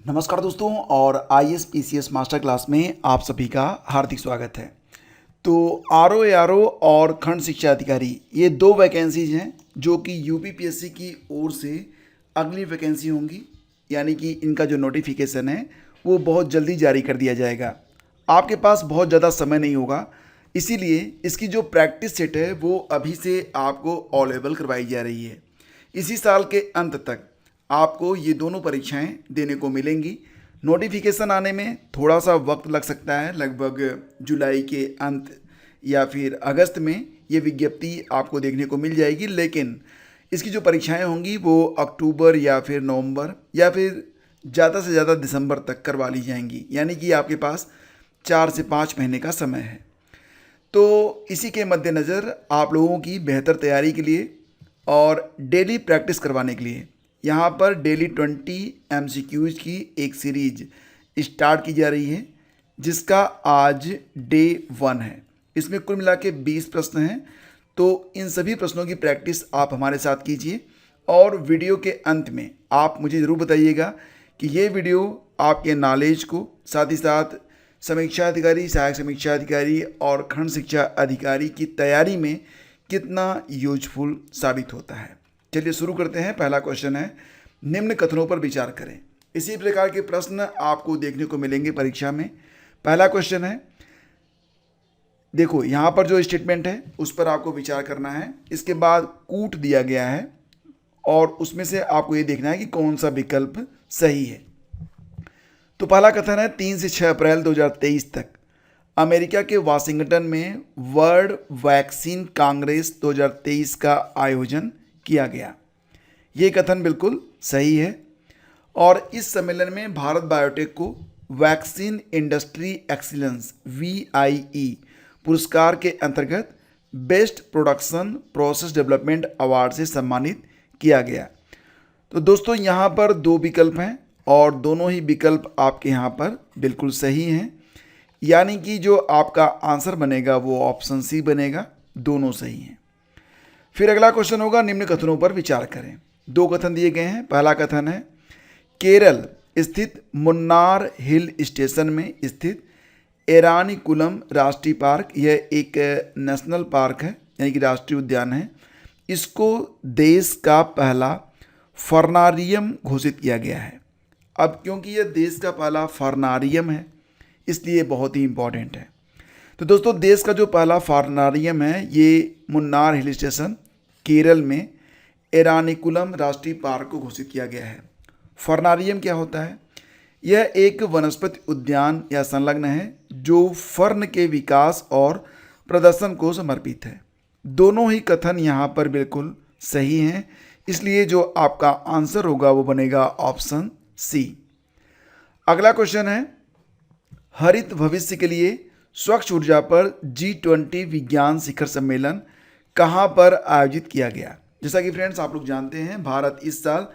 नमस्कार दोस्तों और आईएएस पीसीएस मास्टर क्लास में आप सभी का हार्दिक स्वागत है। तो आरओ एआरओ और खंड शिक्षा अधिकारी ये दो वैकेंसीज हैं जो कि यूपीपीएससी की ओर से अगली वैकेंसी होंगी, यानी कि इनका जो नोटिफिकेशन है वो बहुत जल्दी जारी कर दिया जाएगा। आपके पास बहुत ज़्यादा समय नहीं होगा, इसीलिए इसकी जो प्रैक्टिस सेट है वो अभी से आपको अवेलेबल करवाई जा रही है। इसी साल के अंत तक आपको ये दोनों परीक्षाएं देने को मिलेंगी। नोटिफिकेशन आने में थोड़ा सा वक्त लग सकता है, लगभग जुलाई के अंत या फिर अगस्त में ये विज्ञप्ति आपको देखने को मिल जाएगी, लेकिन इसकी जो परीक्षाएं होंगी वो अक्टूबर या फिर नवंबर या फिर ज़्यादा से ज़्यादा दिसंबर तक करवा ली जाएंगी, यानी कि आपके पास 4 से 5 महीने का समय है। तो इसी के मद्देनज़र आप लोगों की बेहतर तैयारी के लिए और डेली प्रैक्टिस करवाने के लिए यहाँ पर डेली 20 MCQs की एक सीरीज स्टार्ट की जा रही है, जिसका आज डे 1 है। इसमें कुल मिला के 20 प्रश्न हैं। तो इन सभी प्रश्नों की प्रैक्टिस आप हमारे साथ कीजिए और वीडियो के अंत में आप मुझे ज़रूर बताइएगा कि ये वीडियो आपके नॉलेज को, साथ ही साथ समीक्षा अधिकारी, सहायक समीक्षा अधिकारी और खंड शिक्षा अधिकारी की तैयारी में कितना यूजफुल साबित होता है। चलिए शुरू करते हैं। पहला क्वेश्चन है, निम्न कथनों पर विचार करें। इसी प्रकार के प्रश्न आपको देखने को मिलेंगे परीक्षा में। पहला क्वेश्चन है, देखो यहाँ पर जो स्टेटमेंट है उस पर आपको विचार करना है। इसके बाद कूट दिया गया है और उसमें से आपको ये देखना है कि कौन सा विकल्प सही है। तो पहला कथन है, 3 से 6 अप्रैल 2023 तक अमेरिका के वाशिंगटन में वर्ल्ड वैक्सीन कांग्रेस 2023 का आयोजन किया गया। ये कथन बिल्कुल सही है और इस सम्मेलन में भारत बायोटेक को वैक्सीन इंडस्ट्री एक्सीलेंस VIE पुरस्कार के अंतर्गत best production process development award से सम्मानित किया गया। तो दोस्तों यहाँ पर दो विकल्प हैं और दोनों ही विकल्प आपके यहाँ पर बिल्कुल सही हैं, यानी कि जो आपका आंसर बनेगा वो ऑप्शन सी बनेगा। दोनों सही हैं। फिर अगला क्वेश्चन होगा, निम्न कथनों पर विचार करें। दो कथन दिए गए हैं। पहला कथन है, केरल स्थित मुन्नार हिल स्टेशन में स्थित एरानीकुलम राष्ट्रीय पार्क, यह एक नेशनल पार्क है, यानी कि राष्ट्रीय उद्यान है। इसको देश का पहला फर्नारियम घोषित किया गया है। अब क्योंकि यह देश का पहला फर्नारियम है इसलिए बहुत ही इम्पोर्टेंट है। तो दोस्तों देश का जो पहला फर्नारियम है ये मुन्नार हिल स्टेशन केरल में एरानीकुलम राष्ट्रीय पार्क को घोषित किया गया है। फर्नारियम क्या होता है? यह एक वनस्पति उद्यान या संलग्न है जो फर्न के विकास और प्रदर्शन को समर्पित है। दोनों ही कथन यहाँ पर बिल्कुल सही हैं, इसलिए जो आपका आंसर होगा वो बनेगा ऑप्शन सी। अगला क्वेश्चन है, हरित भविष्य के लिए स्वच्छ ऊर्जा पर G20 विज्ञान शिखर सम्मेलन कहाँ पर आयोजित किया गया? जैसा कि फ्रेंड्स आप लोग जानते हैं, भारत इस साल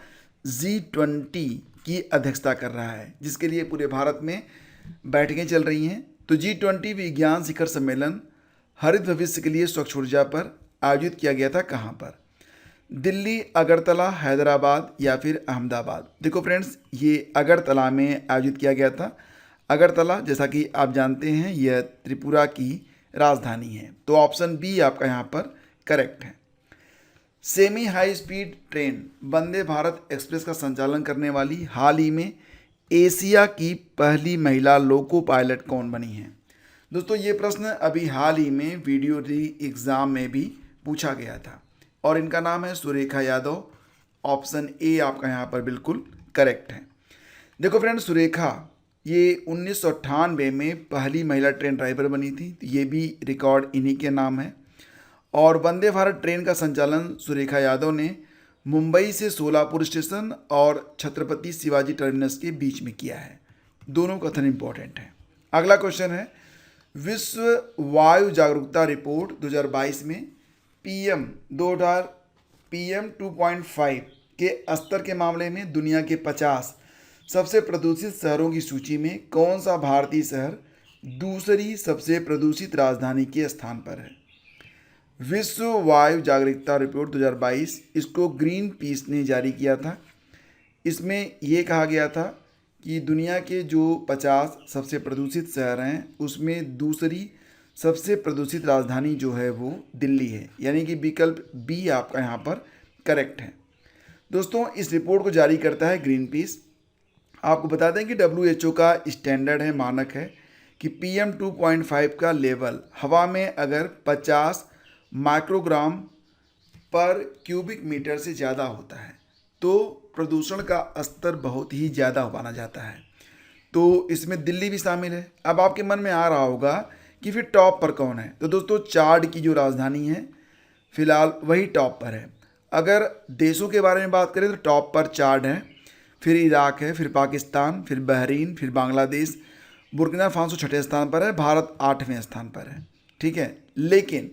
G20 की अध्यक्षता कर रहा है, जिसके लिए पूरे भारत में बैठकें चल रही हैं। तो G20 विज्ञान शिखर सम्मेलन हरित भविष्य के लिए स्वच्छ ऊर्जा पर आयोजित किया गया था। कहाँ पर? दिल्ली, अगरतला, हैदराबाद या फिर अहमदाबाद? देखो फ्रेंड्स, ये अगरतला में आयोजित किया गया था। अगरतला जैसा कि आप जानते हैं यह त्रिपुरा की राजधानी है। तो ऑप्शन बी आपका यहाँ पर करेक्ट है। Semi high speed train Vande Bharat express का संचालन करने वाली हाल ही में एशिया की पहली महिला लोको पायलट कौन बनी है? दोस्तों ये प्रश्न अभी हाल ही में वीडियो री एग्ज़ाम में भी पूछा गया था और इनका नाम है सुरेखा यादव। ऑप्शन ए आपका यहाँ पर बिल्कुल करेक्ट है। देखो फ्रेंड्स, सुरेखा ये 1998 में पहली महिला ट्रेन ड्राइवर बनी थी। ये भी रिकॉर्ड इन्हीं के नाम है। और वंदे भारत ट्रेन का संचालन सुरेखा यादव ने मुंबई से सोलापुर स्टेशन और छत्रपति शिवाजी टर्मिनस के बीच में किया है। दोनों कथन इंपॉर्टेंट है। अगला क्वेश्चन है, विश्व वायु जागरूकता रिपोर्ट 2022 में PM 2.5 के स्तर के मामले में दुनिया के 50 सबसे प्रदूषित शहरों की सूची में कौन सा भारतीय शहर दूसरी सबसे प्रदूषित राजधानी के स्थान पर है? विश्व वायु जागरूकता रिपोर्ट 2022, इसको ग्रीन पीस ने जारी किया था। इसमें यह कहा गया था कि दुनिया के जो 50 सबसे प्रदूषित शहर हैं उसमें दूसरी सबसे प्रदूषित राजधानी जो है वो दिल्ली है, यानी कि विकल्प बी आपका यहाँ पर करेक्ट है। दोस्तों, इस रिपोर्ट को जारी करता है ग्रीन पीस। आपको बता दें कि WHO का स्टैंडर्ड है, मानक है कि PM 2.5 का लेवल हवा में अगर 50 माइक्रोग्राम पर क्यूबिक मीटर से ज़्यादा होता है तो प्रदूषण का स्तर बहुत ही ज़्यादा माना जाता है। तो इसमें दिल्ली भी शामिल है। अब आपके मन में आ रहा होगा कि फिर टॉप पर कौन है, तो दोस्तों चाड की जो राजधानी है फिलहाल वही टॉप पर है। अगर देशों के बारे में बात करें तो टॉप पर चाड है, फिर इराक है, फिर पाकिस्तान, फिर बहरीन, फिर बांग्लादेश, बुर्किना फासो छठे स्थान पर है, भारत 8वें स्थान पर है। ठीक है, लेकिन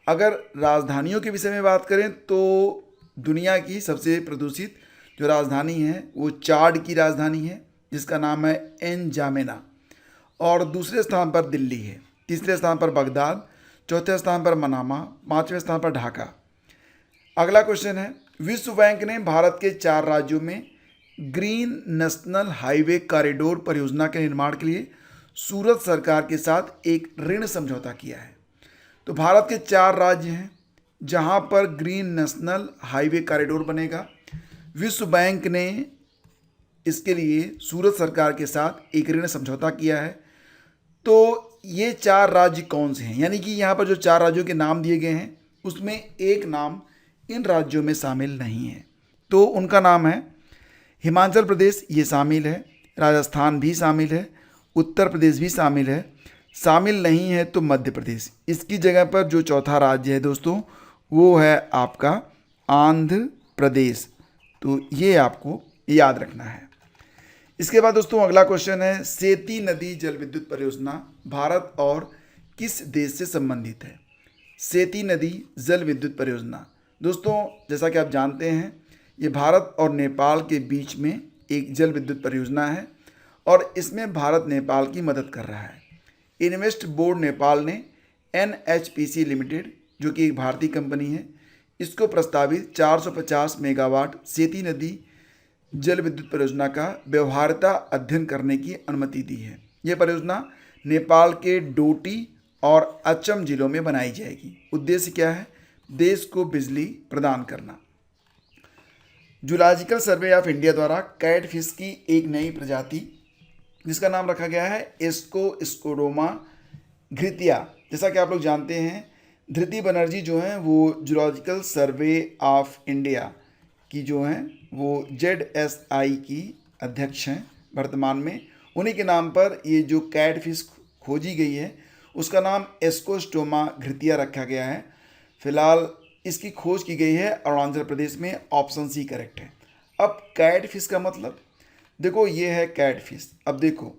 अगर राजधानियों के विषय में बात करें तो दुनिया की सबसे प्रदूषित जो राजधानी है वो चाड की राजधानी है जिसका नाम है एनजामेना, और दूसरे स्थान पर दिल्ली है, तीसरे स्थान पर बगदाद, चौथे स्थान पर मनामा, 5वें स्थान पर ढाका। अगला क्वेश्चन है, विश्व बैंक ने भारत के 4 राज्यों में ग्रीन नेशनल हाईवे कॉरिडोर परियोजना के निर्माण के लिए सूरत सरकार के साथ एक ऋण समझौता किया है। तो भारत के 4 राज्य हैं जहां पर ग्रीन नेशनल हाईवे कॉरिडोर बनेगा। विश्व बैंक ने इसके लिए सूरत सरकार के साथ एक ऋण समझौता किया है। तो ये 4 राज्य कौन से हैं, यानी कि यहाँ पर जो 4 राज्यों के नाम दिए गए हैं उसमें एक नाम इन राज्यों में शामिल नहीं है। तो उनका नाम है हिमाचल प्रदेश, ये शामिल है, राजस्थान भी शामिल है, उत्तर प्रदेश भी शामिल है, शामिल नहीं है तो मध्य प्रदेश। इसकी जगह पर जो चौथा राज्य है दोस्तों वो है आपका आंध्र प्रदेश। तो ये आपको याद रखना है। इसके बाद दोस्तों अगला क्वेश्चन है, सेती नदी जल विद्युत परियोजना भारत और किस देश से संबंधित है? सेती नदी जल विद्युत परियोजना दोस्तों जैसा कि आप जानते हैं ये भारत और नेपाल के बीच में एक जल विद्युत परियोजना है और इसमें भारत नेपाल की मदद कर रहा है। इन्वेस्ट बोर्ड नेपाल ने NHPC लिमिटेड जो कि एक भारतीय कंपनी है इसको प्रस्तावित 450 मेगावाट सेती नदी जल विद्युत परियोजना का व्यवहार्यता अध्ययन करने की अनुमति दी है। यह परियोजना नेपाल के डोटी और अचम जिलों में बनाई जाएगी। उद्देश्य क्या है? देश को बिजली प्रदान करना। जूलॉजिकल सर्वे ऑफ इंडिया द्वारा कैट फिश की एक नई प्रजाति जिसका नाम रखा गया है एस्कोस्कोडोमा घृतिया। जैसा कि आप लोग जानते हैं धृति बनर्जी जो हैं वो जूलॉजिकल सर्वे ऑफ इंडिया की जो हैं वो ZSI की अध्यक्ष हैं वर्तमान में। उन्हीं के नाम पर ये जो कैट फिश खोजी गई है उसका नाम एस्कोस्टोमा घृतिया रखा गया है। फिलहाल इसकी खोज की गई है अरुणाचल प्रदेश में, ऑप्शन सी करेक्ट है। अब कैट फिश का मतलब देखो ये है कैट फिश। अब देखो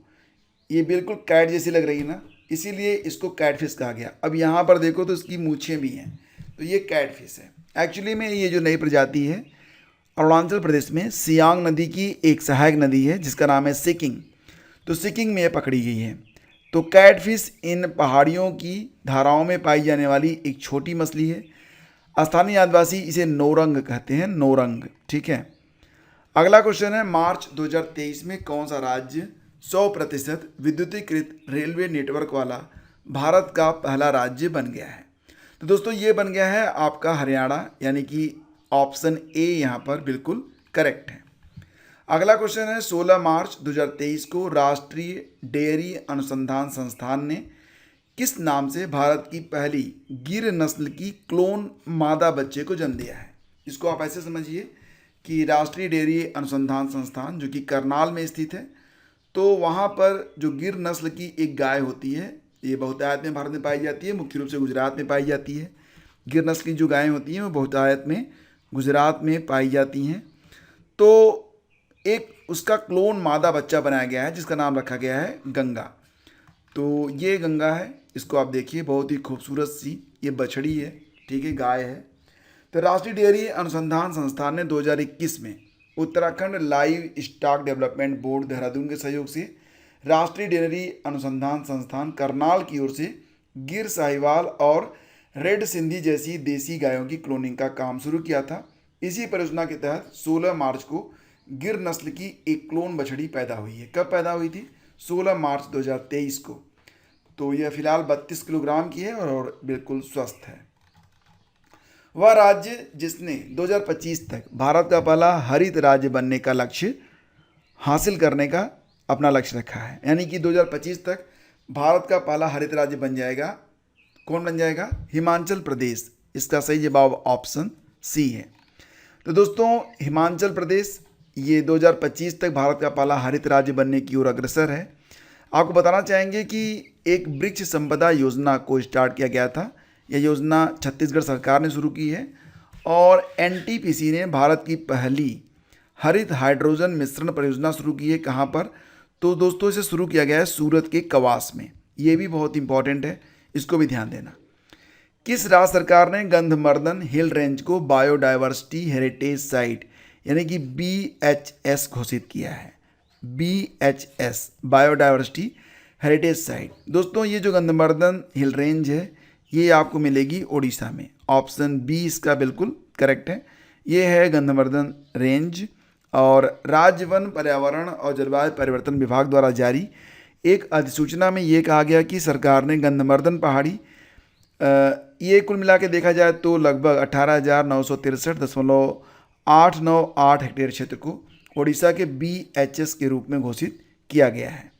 ये बिल्कुल कैट जैसी लग रही है ना, इसीलिए इसको कैट फिश कहा गया। अब यहाँ पर देखो तो इसकी मूछें भी हैं, तो ये कैट फिश है। एक्चुअली में ये जो नई प्रजाति है अरुणाचल प्रदेश में सियांग नदी की एक सहायक नदी है जिसका नाम है सिकिंग। तो सिकिंग में ये पकड़ी गई है। तो कैट फिश इन पहाड़ियों की धाराओं में पाई जाने वाली एक छोटी मछली है। स्थानीय आदिवासी इसे नोरंग कहते हैं, नोरंग। ठीक है, अगला क्वेश्चन है, मार्च 2023 में कौन सा राज्य 100% विद्युतीकृत रेलवे नेटवर्क वाला भारत का पहला राज्य बन गया है? तो दोस्तों ये बन गया है आपका हरियाणा, यानी कि ऑप्शन ए यहाँ पर बिल्कुल करेक्ट है। अगला क्वेश्चन है, 16 मार्च 2023 को राष्ट्रीय डेयरी अनुसंधान संस्थान ने किस नाम से भारत की पहली गिर नस्ल की क्लोन मादा बच्चे को जन्म दिया है? इसको आप ऐसे समझिए कि राष्ट्रीय डेयरी अनुसंधान संस्थान जो कि करनाल में स्थित है, तो वहाँ पर जो गिर नस्ल की एक गाय होती है, ये बहुतायत में भारत में पाई जाती है, मुख्य रूप से गुजरात में पाई जाती है। गिर नस्ल की जो गायें होती हैं वो बहुतायत में गुजरात में पाई जाती हैं। तो एक उसका क्लोन मादा बच्चा बनाया गया है जिसका नाम रखा गया है गंगा। तो ये गंगा है, इसको आप देखिए बहुत ही खूबसूरत सी ये बछड़ी है, ठीक है, गाय है। तो राष्ट्रीय डेयरी अनुसंधान संस्थान ने 2021 में Uttarakhand live stock development board Dehradun के सहयोग से राष्ट्रीय डेयरी अनुसंधान संस्थान करनाल की ओर से गिर साहिवाल और रेड सिंधी जैसी देसी गायों की क्लोनिंग का काम शुरू किया था। इसी परियोजना के तहत 16 मार्च को गिर नस्ल की एक क्लोन बछड़ी पैदा हुई है। कब पैदा हुई थी? 16 मार्च 2023 को। तो यह फिलहाल 32 किलोग्राम की है और बिल्कुल स्वस्थ है। वह राज्य जिसने 2025 तक भारत का पहला हरित राज्य बनने का लक्ष्य हासिल करने का अपना लक्ष्य रखा है, यानी कि 2025 तक भारत का पहला हरित राज्य बन जाएगा। कौन बन जाएगा? हिमाचल प्रदेश। इसका सही जवाब ऑप्शन सी है। तो दोस्तों, हिमाचल प्रदेश ये 2025 तक भारत का पहला हरित राज्य बनने की ओर अग्रसर है। आपको बताना चाहेंगे कि एक वृक्ष संपदा योजना को स्टार्ट किया गया था। यह योजना छत्तीसगढ़ सरकार ने शुरू की है और एनटीपीसी ने भारत की पहली हरित हाइड्रोजन मिश्रण परियोजना शुरू की है। कहाँ पर? तो दोस्तों, इसे शुरू किया गया है सूरत के कवास में। ये भी बहुत इंपॉर्टेंट है, इसको भी ध्यान देना। किस राज्य सरकार ने गंधमर्दन हिल रेंज को बायोडायवर्सिटी हेरिटेज साइट यानी कि BHS घोषित किया है? BHS biodiversity heritage site. दोस्तों, ये जो गंधमर्दन हिल रेंज है ये आपको मिलेगी ओडिशा में। ऑप्शन बी इसका बिल्कुल करेक्ट है। ये है गंधमर्दन रेंज। और राज्य वन पर्यावरण और जलवायु परिवर्तन विभाग द्वारा जारी एक अधिसूचना में ये कहा गया कि सरकार ने गंधमर्दन पहाड़ी ये कुल मिला के देखा जाए तो लगभग 18,963.898 हेक्टेयर क्षेत्र को ओडिशा के BHS के रूप में घोषित किया गया है।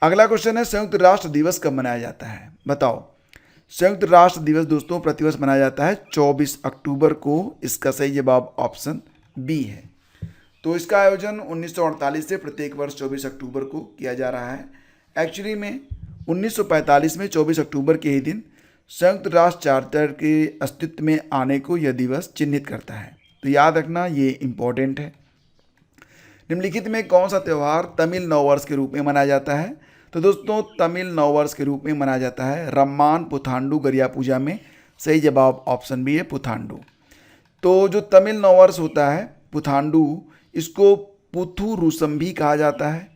अगला क्वेश्चन है, संयुक्त राष्ट्र दिवस कब मनाया जाता है? बताओ। संयुक्त राष्ट्र दिवस दोस्तों प्रतिवर्ष मनाया जाता है 24 अक्टूबर को। इसका सही जवाब ऑप्शन बी है। तो इसका आयोजन 1948 से प्रत्येक वर्ष 24 अक्टूबर को किया जा रहा है। एक्चुअली में 1945 में 24 अक्टूबर के ही दिन संयुक्त राष्ट्र चार्टर के अस्तित्व में आने को यह दिवस चिन्हित करता है। तो याद रखना, ये इम्पोर्टेंट है। निम्नलिखित में कौन सा त्यौहार तमिल नववर्ष के रूप में मनाया जाता है? तो दोस्तों, तमिल नववर्ष के रूप में मनाया जाता है रम्मान पुथांडू गरिया पूजा में। सही जवाब ऑप्शन बी है, पुथांडू। तो जो तमिल नववर्ष होता है पुथांडू, इसको पुथु रूसम भी कहा जाता है।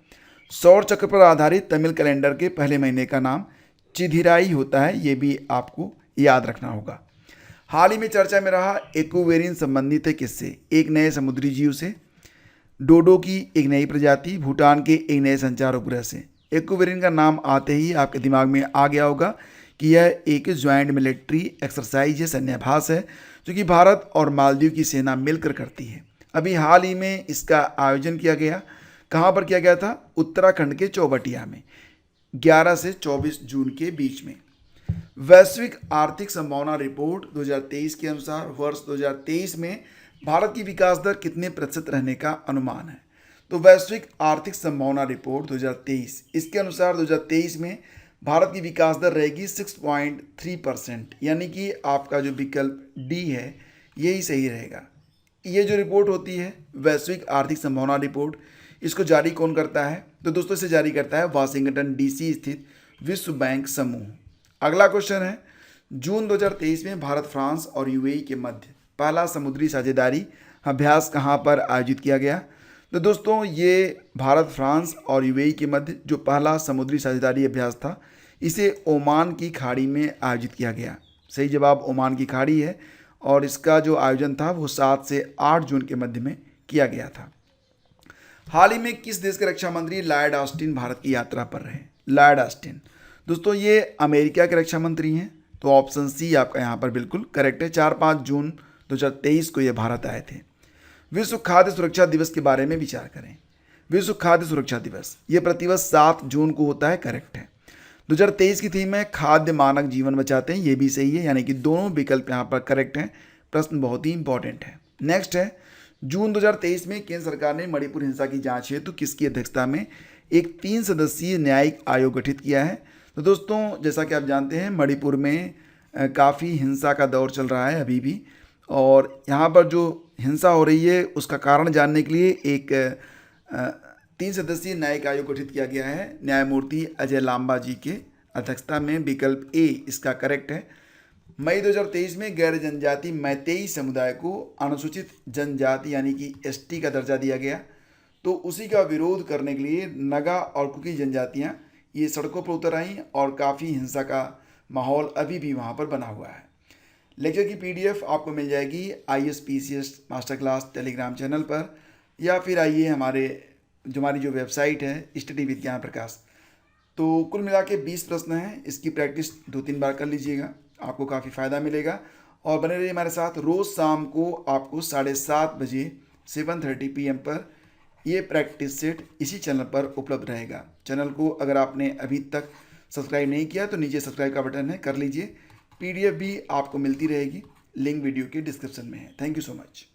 सौर चक्र पर आधारित तमिल कैलेंडर के पहले महीने का नाम चिथिराई होता है। ये भी आपको याद रखना होगा। हाल ही में चर्चा में रहा एक्वेरियन संबंधित है किससे? एक नए समुद्री जीव से, डोडो की एक नई प्रजाति, भूटान के एक नए संचार उपग्रह से। एक्वेरियन का नाम आते ही आपके दिमाग में आ गया होगा कि यह एक ज्वाइंट मिलिट्री एक्सरसाइज है, सैन्याभ्यास है, जो कि भारत और मालदीव की सेना मिलकर करती है। अभी हाल ही में इसका आयोजन किया गया। कहाँ पर किया गया था? उत्तराखंड के चौबटिया में 11 से 24 जून के बीच में। वैश्विक आर्थिक संभावना रिपोर्ट 2023 के अनुसार वर्ष 2023 में भारत की विकास दर कितने प्रतिशत रहने का अनुमान है? तो वैश्विक आर्थिक संभावना रिपोर्ट 2023 इसके अनुसार 2023 में भारत की विकास दर रहेगी 6.3%, यानी कि आपका जो विकल्प डी है यही सही रहेगा। ये जो रिपोर्ट होती है वैश्विक आर्थिक संभावना रिपोर्ट, इसको जारी कौन करता है? तो दोस्तों, इसे जारी करता है वाशिंगटन DC स्थित विश्व बैंक समूह। अगला क्वेश्चन है, जून 2023 में भारत, फ्रांस और UAE के मध्य पहला समुद्री साझेदारी अभ्यास कहाँ पर आयोजित किया गया? तो दोस्तों, ये भारत, फ्रांस और UAE के मध्य जो पहला समुद्री साझेदारी अभ्यास था, इसे ओमान की खाड़ी में आयोजित किया गया। सही जवाब ओमान की खाड़ी है और इसका जो आयोजन था वो 7 से 8 जून के मध्य में किया गया था। हाल ही में किस देश के रक्षा मंत्री लॉयड ऑस्टिन भारत की यात्रा पर रहे? लॉयड ऑस्टिन दोस्तों ये अमेरिका के रक्षा मंत्री हैं। तो ऑप्शन सी आपका यहाँ पर बिल्कुल करेक्ट है। 4-5 जून 2023 को ये भारत आए थे। विश्व खाद्य सुरक्षा दिवस के बारे में विचार करें। विश्व खाद्य सुरक्षा दिवस ये प्रतिवर्ष 7 जून को होता है, करेक्ट है। 2023 की थीम है खाद्य मानक जीवन बचाते हैं, ये भी सही है, यानी कि दोनों विकल्प यहाँ पर करेक्ट हैं। प्रश्न बहुत ही इंपॉर्टेंट है। नेक्स्ट है, जून 2023 में केंद्र सरकार ने मणिपुर हिंसा की जांच हेतु किसकी अध्यक्षता में एक 3 सदस्यीय न्यायिक आयोग गठित किया है? तो दोस्तों जैसा कि आप जानते हैं मणिपुर में काफ़ी हिंसा का दौर चल रहा है अभी भी, और यहाँ पर जो हिंसा हो रही है उसका कारण जानने के लिए एक 3 सदस्यीय न्यायिक आयोग गठित किया गया है न्यायमूर्ति अजय लांबा जी के अध्यक्षता में। विकल्प ए इसका करेक्ट है। मई 2023 में गैर जनजाति मैतेई समुदाय को अनुसूचित जनजाति यानी कि ST का दर्जा दिया गया। तो उसी का विरोध करने के लिए नगा और कुकी जनजातियाँ ये सड़कों पर उतर आईं और काफ़ी हिंसा का माहौल अभी भी वहाँ पर बना हुआ है। लेक्चर की PDF आपको मिल जाएगी ISPCS master class Telegram channel पर, या फिर आइए हमारी जो वेबसाइट है स्टडी विद ज्ञान प्रकाश। तो कुल मिला के 20 प्रश्न हैं, इसकी प्रैक्टिस 2-3 बार कर लीजिएगा, आपको काफ़ी फ़ायदा मिलेगा। और बने रहिए हमारे साथ। रोज़ शाम को आपको 7:30 बजे 7:30 PM पर ये प्रैक्टिस सेट इसी चैनल पर उपलब्ध रहेगा। चैनल को अगर आपने अभी तक सब्सक्राइब नहीं किया तो नीचे सब्सक्राइब का बटन है, कर लीजिए। PDF भी आपको मिलती रहेगी, लिंक वीडियो के डिस्क्रिप्शन में है। Thank you so much.